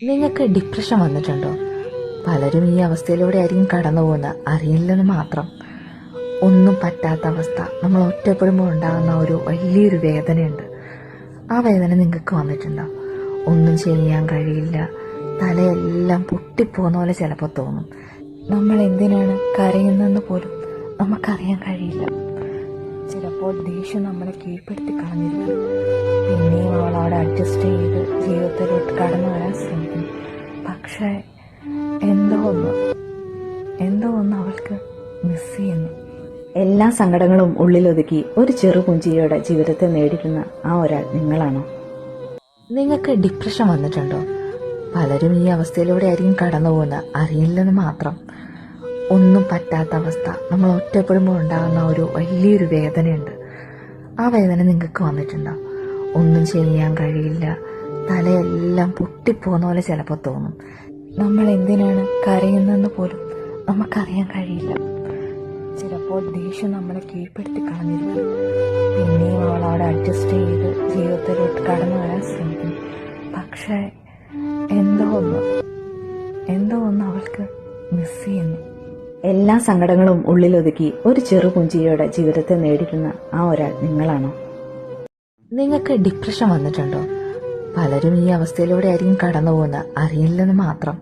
നിങ്ങൾക്ക് ഡിപ്രഷൻ വന്നിട്ടുണ്ടോ? പലരും ഈ അവസ്ഥയിലൂടെ ആയിരിക്കും കടന്നു പോകുന്നത്, അറിയില്ലെന്ന് മാത്രം. ഒന്നും പറ്റാത്ത അവസ്ഥ, നമ്മൾ ഒറ്റപ്പെടുമ്പോൾ ഉണ്ടാകുന്ന ഒരു വലിയൊരു വേദനയുണ്ട്. ആ വേദന നിങ്ങൾക്ക് വന്നിട്ടുണ്ടോ? ഒന്നും ചെയ്യാൻ കഴിയില്ല, തലയെല്ലാം പൊട്ടിപ്പോകുന്ന പോലെ ചിലപ്പോൾ തോന്നും. നമ്മൾ എന്തിനാണ് കരയുന്നതെന്ന് പോലും നമുക്കറിയാൻ കഴിയില്ല. ചിലപ്പോൾ ദേഷ്യം നമ്മളെ കീഴ്പ്പെടുത്തി കളഞ്ഞിരിക്കും. പിന്നെയും അവൾ അവിടെ അഡ്ജസ്റ്റ് ചെയ്ത് ജീവിതത്തിലോട്ട് കടന്നു വരാൻ ശ്രമിക്കും. പക്ഷേ എന്തോ ഒന്ന് അവൾക്ക് മിസ് ചെയ്യുന്നു. എല്ലാ സങ്കടങ്ങളും ഉള്ളിലൊതുക്കി ഒരു ചെറു പുഞ്ചിരിയോടെ ജീവിതത്തെ നേടിയിരുന്ന ആ ഒരാൾ നിങ്ങളാണോ? നിങ്ങൾക്ക് ഡിപ്രഷൻ വന്നിട്ടുണ്ടോ? പലരും ഈ അവസ്ഥയിലൂടെ ആയിരിക്കും കടന്നു പോകുന്നത്, അറിയില്ലെന്ന് മാത്രം. ഒന്നും പറ്റാത്ത അവസ്ഥ, നമ്മൾ ഒറ്റപ്പെടുമ്പോൾ ഉണ്ടാകുന്ന ഒരു വലിയൊരു വേദനയുണ്ട്. ആ വേദന നിങ്ങൾക്ക് വന്നിട്ടുണ്ടോ? ഒന്നും ചെയ്യാൻ കഴിയില്ല, തലയെല്ലാം പൊട്ടിപ്പോകുന്ന പോലെ ചിലപ്പോൾ തോന്നും. നമ്മൾ എന്തിനാണ് കരയുന്നതെന്ന് പോലും നമുക്കറിയാൻ കഴിയില്ല. ചിലപ്പോൾ ദേഷ്യം നമ്മളെ കീഴ്പ്പെടുത്തി കളഞ്ഞിരിക്കും. പിന്നെയും അവൾ അവിടെ അഡ്ജസ്റ്റ് ചെയ്ത് ജീവിതത്തിലോട്ട് കടന്നു വരാൻ ശ്രമിക്കും. പക്ഷേ എന്തോ ഒന്ന് അവൾക്ക് മിസ് ചെയ്യുന്നു. എല്ലാ സങ്കടങ്ങളും ഉള്ളിലൊതുക്കി ഒരു ചെറു പുഞ്ചിരിയോടെ ജീവിതത്തെ നേടിയിരുന്ന ആ ഒരാൾ നിങ്ങളാണോ? നിങ്ങൾക്ക് ഡിപ്രഷൻ വന്നിട്ടുണ്ടോ? പലരും ഈ അവസ്ഥയിലൂടെ ആയിരിക്കും കടന്നു പോകുന്നത്, അറിയില്ലെന്ന് മാത്രം.